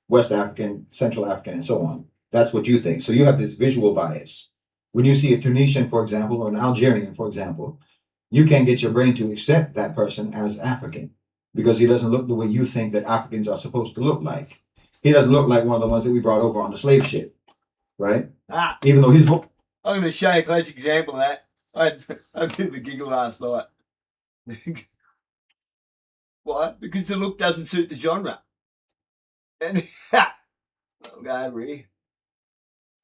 West African, Central African, and so on. That's what you think. So you have this visual bias. When you see a Tunisian, for example, or an Algerian, for example, you can't get your brain to accept that person as African because he doesn't look the way you think that Africans are supposed to look like. He doesn't look like one of the ones that we brought over on the slave ship, right? Even though he's... I'm going to show you a classic example of that. I did the giggle last night. Why? Because the look doesn't suit the genre. And I'll go over here.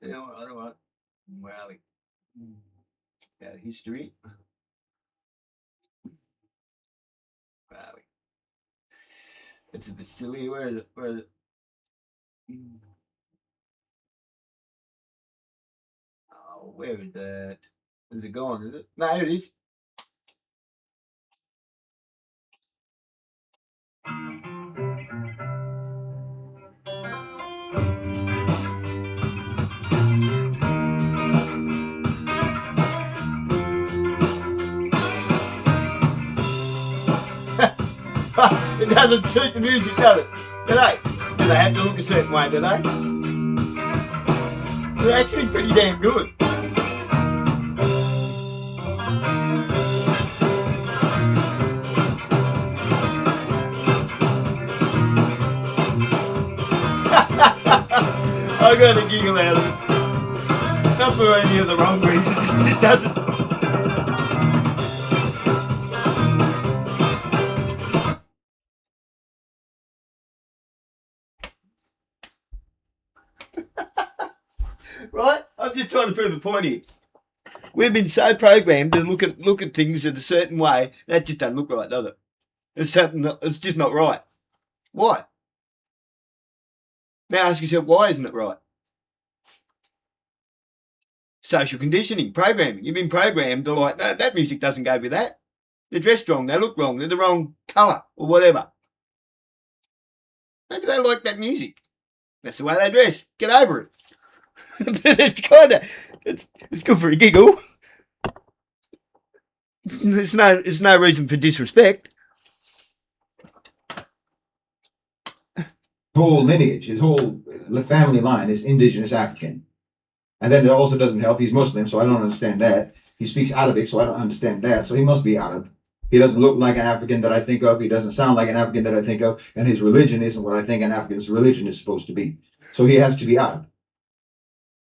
You know what? I don't want Rally. Go to history. Rally. It's a facility. Where is it? Where is it? Oh, where is that? Is it gone? Is it? No, it is. It doesn't suit the music, does it? Do they? Do they have to look a certain way, do they? They're actually pretty damn good. I got a giggle out of it. Not for any of the wrong reasons. It doesn't. Right? I'm just trying to prove the point here. We've been so programmed to look at things in a certain way. That just doesn't look right, does it? It's just not right. Why? Now ask yourself, why isn't it right? Social conditioning, programming. You've been programmed to like, no, that music doesn't go with that. They're dressed wrong, they look wrong, they're the wrong colour or whatever. Maybe they like that music. That's the way they dress. Get over it. It's good for a giggle. There's no reason for disrespect. Whole lineage, his whole family line is indigenous African. And then it also doesn't help. He's Muslim, so I don't understand that. He speaks Arabic, so I don't understand that. So he must be Arab. He doesn't look like an African that I think of. He doesn't sound like an African that I think of. And his religion isn't what I think an African's religion is supposed to be. So he has to be Arab.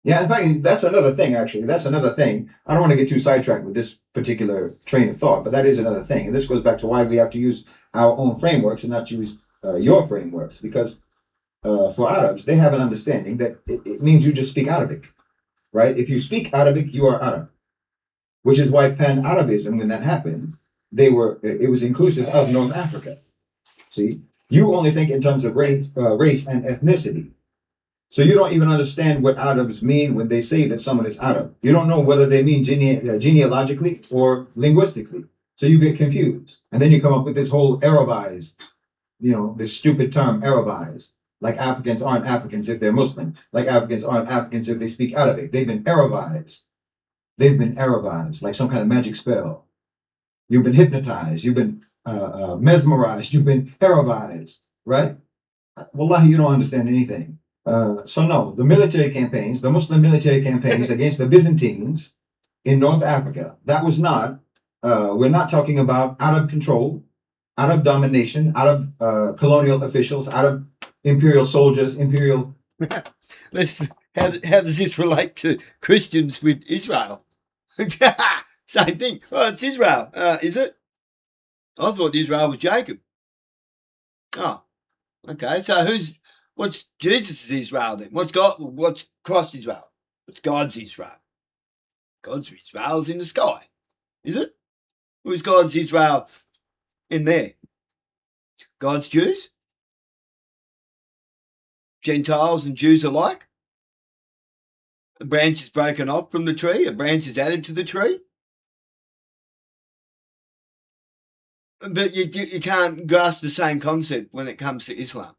Yeah, in fact, that's another thing, actually. That's another thing. I don't want to get too sidetracked with this particular train of thought, but that is another thing. And this goes back to why we have to use our own frameworks and not use your frameworks. Because for Arabs, they have an understanding that it means you just speak Arabic, right? If you speak Arabic, you are Arab. Which is why Pan-Arabism, when that happened, it was inclusive of North Africa. See? You only think in terms of race and ethnicity. So you don't even understand what Arabs mean when they say that someone is Arab. You don't know whether they mean genealogically or linguistically. So you get confused. And then you come up with this whole Arabized, this stupid term, Arabized. Like Africans aren't Africans if they're Muslim. Like Africans aren't Africans if they speak Arabic. They've been Arabized. They've been Arabized, like some kind of magic spell. You've been hypnotized. You've been mesmerized. You've been Arabized, right? Wallahi, you don't understand anything. So no, the Muslim military campaigns against the Byzantines in North Africa, that was not, we're not talking about Arab control, Arab domination, Arab colonial officials, Arab imperial soldiers, imperial... How does this relate to Christians with Israel? Same thing. Oh, it's Israel. Is it? I thought Israel was Jacob. Oh, okay. So What's Jesus' Israel then? What's Christ's Israel? What's God's Israel? God's Israel's in the sky, is it? Who's God's Israel in there? God's Jews? Gentiles and Jews alike? A branch is broken off from the tree, a branch is added to the tree. But you can't grasp the same concept when it comes to Islam.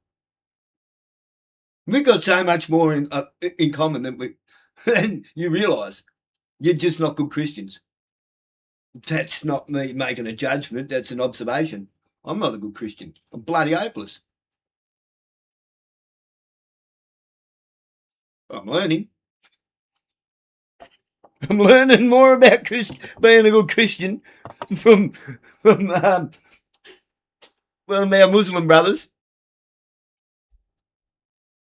We've got so much more in common than you realise. You're just not good Christians. That's not me making a judgment, that's an observation. I'm not a good Christian. I'm bloody hopeless. I'm learning. I'm learning more about being a good Christian from one of our Muslim brothers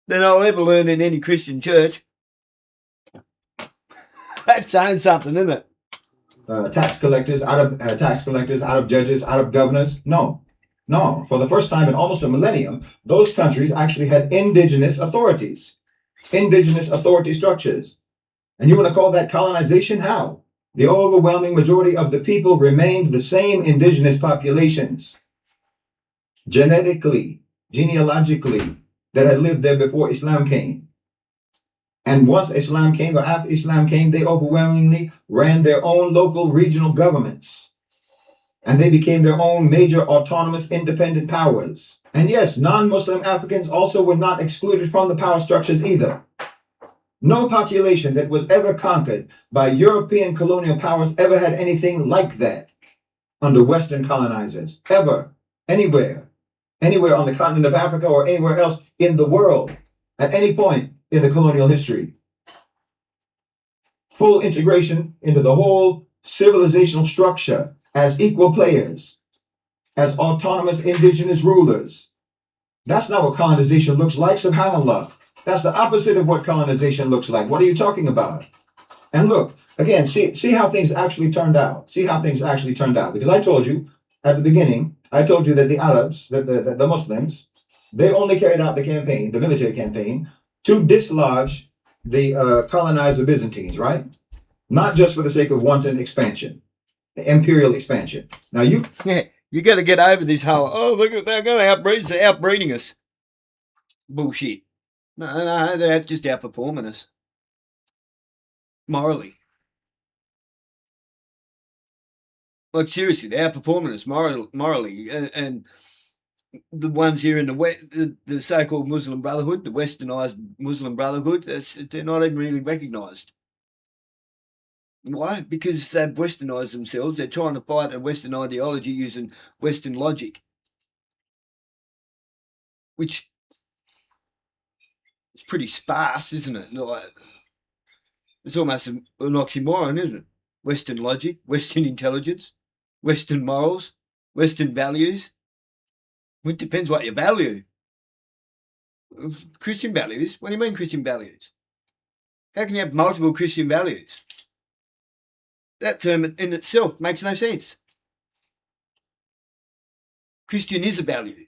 than I'll ever learn in any Christian church. That's saying something, isn't it? Tax collectors, out of judges, out of governors. No. For the first time in almost a millennium, those countries actually had indigenous authorities, indigenous authority structures. And you want to call that colonization? How? The overwhelming majority of the people remained the same indigenous populations, genetically, genealogically, that had lived there before Islam came. And once Islam came, or after Islam came, they overwhelmingly ran their own local regional governments. And they became their own major autonomous independent powers. And yes, non-Muslim Africans also were not excluded from the power structures either. No population that was ever conquered by European colonial powers ever had anything like that under Western colonizers, ever, anywhere on the continent of Africa or anywhere else in the world, at any point in the colonial history. Full integration into the whole civilizational structure as equal players, as autonomous indigenous rulers. That's not what colonization looks like, subhanAllah. That's the opposite of what colonization looks like. What are you talking about? And look, again, see how things actually turned out. Because I told you at the beginning, I told you that the Arabs, the Muslims, they only carried out the campaign, the military campaign, to dislodge the colonizer Byzantines, right? Not just for the sake of wanton expansion, imperial expansion. Now you got to get over this whole, look at, they're going to outbreed, they're outbreeding us. Bullshit. No, they're just outperforming us. Morally. Like, seriously, they're outperforming us morally. And the ones here in the so-called Muslim Brotherhood, the westernised Muslim Brotherhood, they're not even really recognised. Why? Because they've westernised themselves. They're trying to fight a Western ideology using Western logic, which is pretty sparse, isn't it? It's almost an oxymoron, isn't it? Western logic, Western intelligence, Western morals, Western values. It depends what you value. Christian values? What do you mean Christian values? How can you have multiple Christian values? That term in itself makes no sense. Christian is a value.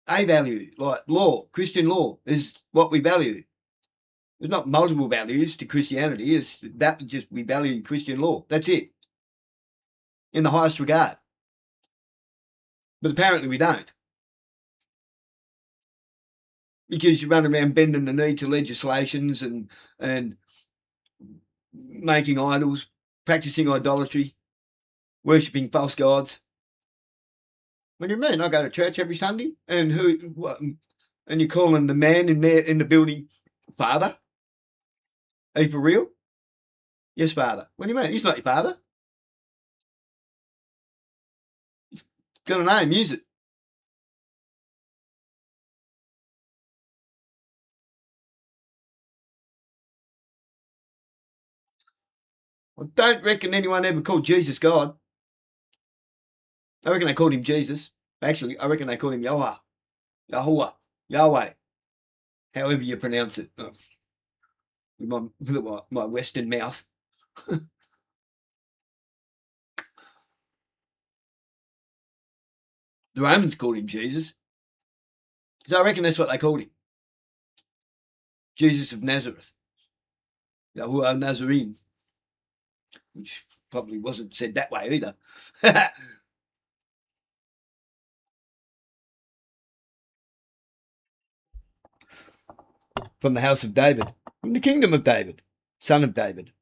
A value, like law, Christian law is what we value. There's not multiple values to Christianity. It's that just we value Christian law. That's it. In the highest regard. But apparently we don't. Because you run around bending the knee to legislations and making idols, practicing idolatry, worshipping false gods. What do you mean? I go to church every Sunday, and and you're calling the man in the building father? Are you for real? Yes, father. What do you mean? He's not your father. He's got a name. Use it. I don't reckon anyone ever called Jesus God. I reckon they called him Jesus. Actually, I reckon they called him Yahuwah, Yahweh, however you pronounce it. Oh, with my Western mouth. The Romans called him Jesus. So I reckon that's what they called him. Jesus of Nazareth. Yahuwah Nazarene. Which probably wasn't said that way either. From the house of David. From the kingdom of David. Son of David.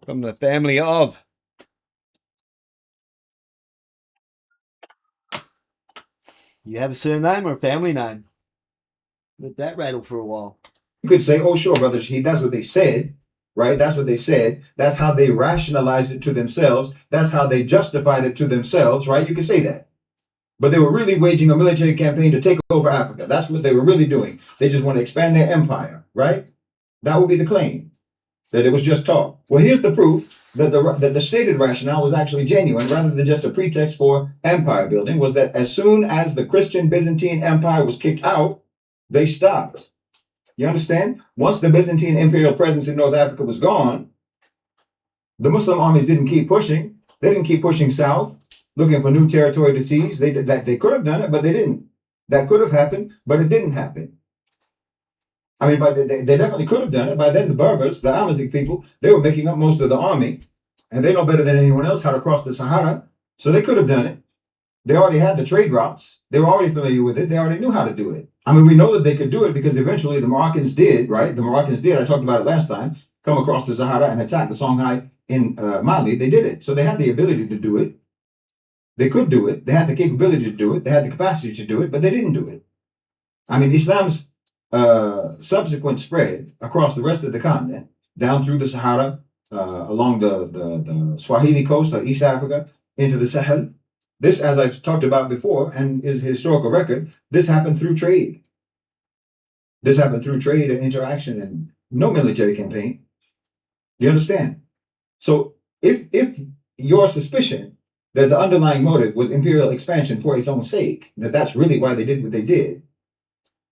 From the family of. You have a surname or a family name? Let that rattle for a while. You could say, oh, sure, Brother Shaheed, that's what they said, right? That's what they said. That's how they rationalized it to themselves. That's how they justified it to themselves, right? You could say that. But they were really waging a military campaign to take over Africa. That's what they were really doing. They just want to expand their empire, right? That would be the claim, that it was just talk. Well, here's the proof that the stated rationale was actually genuine rather than just a pretext for empire building, was that as soon as the Christian Byzantine Empire was kicked out, they stopped. You understand? Once the Byzantine imperial presence in North Africa was gone, the Muslim armies didn't keep pushing. They didn't keep pushing south, looking for new territory to seize. They could have done it, but they didn't. That could have happened, but it didn't happen. I mean, but they definitely could have done it. By then, the Berbers, the Amazigh people, they were making up most of the army, and they know better than anyone else how to cross the Sahara, so they could have done it. They already had the trade routes. They were already familiar with it. They already knew how to do it. I mean, we know that they could do it because eventually the Moroccans did, right? The Moroccans did, I talked about it last time, come across the Sahara and attack the Songhai in Mali. They did it. So they had the ability to do it. They could do it. They had the capability to do it. They had the capacity to do it, but they didn't do it. I mean, Islam's subsequent spread across the rest of the continent, down through the Sahara, along the Swahili coast of East Africa, into the Sahel. This, as I've talked about before, and is historical record, this happened through trade. This happened through trade and interaction and no military campaign. Do you understand? So if your suspicion that the underlying motive was imperial expansion for its own sake, that that's really why they did what they did,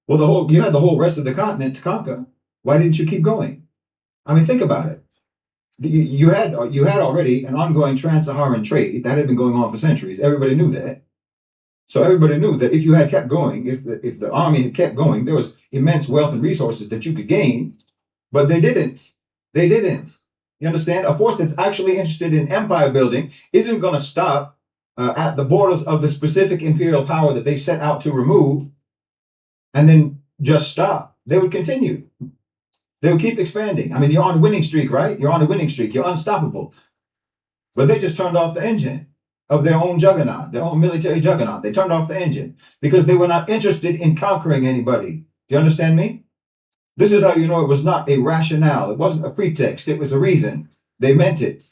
well, you had the whole rest of the continent to conquer. Why didn't you keep going? I mean, think about it. You had already an ongoing trans-Saharan trade that had been going on for centuries. Everybody knew that. So everybody knew that if you had kept going, if the army had kept going, there was immense wealth and resources that you could gain, but they didn't. They didn't. You understand? A force that's actually interested in empire building isn't going to stop at the borders of the specific imperial power that they set out to remove and then just stop. They would continue. They would keep expanding. I mean, you're on a winning streak, right? You're on a winning streak. You're unstoppable. But they just turned off the engine of their own juggernaut, their own military juggernaut. They turned off the engine because they were not interested in conquering anybody. Do you understand me? This is how you know it was not a rationale. It wasn't a pretext. It was a reason. They meant it.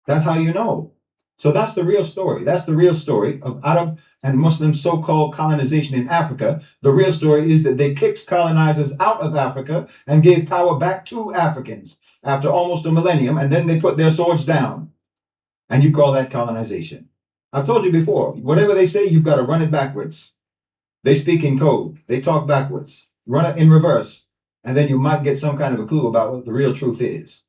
That's how you know. So that's the real story. That's the real story of Arab and Muslim so-called colonization in Africa. The real story is that they kicked colonizers out of Africa and gave power back to Africans after almost a millennium, and then they put their swords down. And you call that colonization. I've told you before, whatever they say, you've got to run it backwards. They speak in code. They talk backwards. Run it in reverse. And then you might get some kind of a clue about what the real truth is.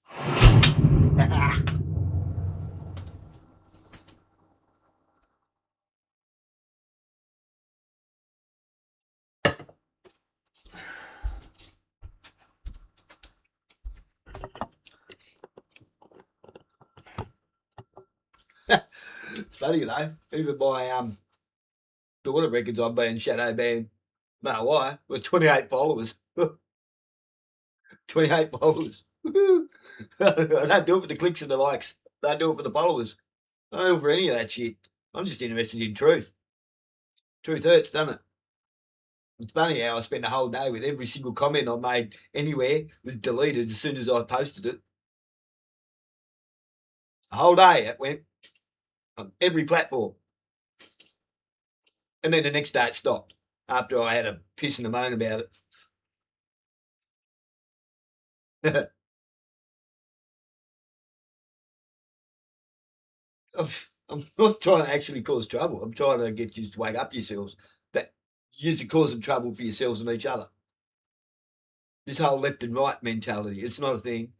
It's funny, you know. Even my daughter reckons I'm being shadow banned. No, why? With 28 followers. 28 followers. I don't do it for the clicks and the likes. I don't do it for the followers. I don't do it for any of that shit. I'm just interested in truth. Truth hurts, doesn't it? It's funny how I spend the whole day with every single comment I made anywhere was deleted as soon as I posted it. The whole day it went on every platform. And then the next day it stopped after I had a piss and a moan about it. I'm not trying to actually cause trouble. I'm trying to get you to wake up yourselves. That you're causing trouble for yourselves and each other. This whole left and right mentality, it's not a thing.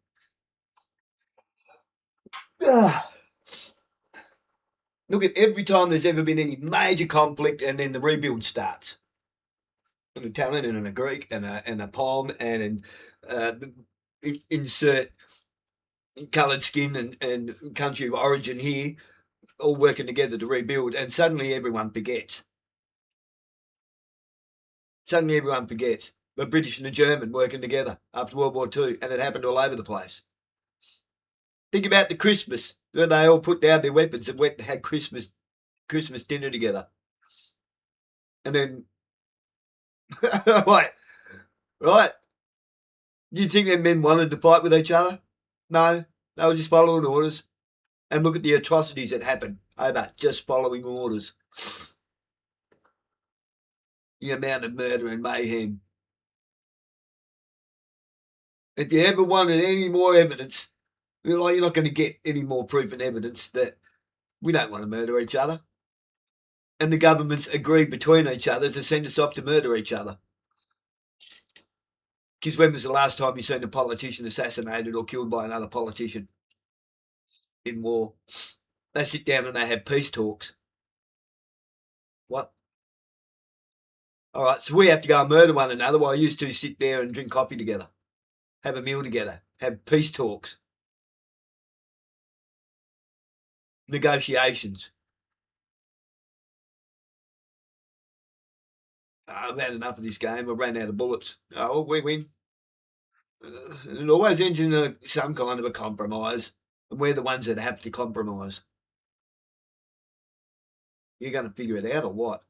Look at every time there's ever been any major conflict, and then the rebuild starts. An Italian and a Greek and a Pom and insert coloured skin and country of origin here, all working together to rebuild, and suddenly everyone forgets. Suddenly everyone forgets. The British and the German working together after World War II, and it happened all over the place. Think about the Christmas, when they all put down their weapons and went and had Christmas dinner together. And then, right? Do you think them men wanted to fight with each other? No, they were just following orders. And look at the atrocities that happened over just following orders. The amount of murder and mayhem. If you ever wanted any more evidence, you're not going to get any more proof and evidence that we don't want to murder each other. And the governments agreed between each other to send us off to murder each other. Because when was the last time you seen a politician assassinated or killed by another politician in war? They sit down and they have peace talks. What? All right, so we have to go and murder one another while you two sit there and drink coffee together, have a meal together, have peace talks, negotiations. I've had enough of this game. I ran out of bullets. Oh, we win. It always ends in some kind of a compromise, and we're the ones that have to compromise. You're going to figure it out or what?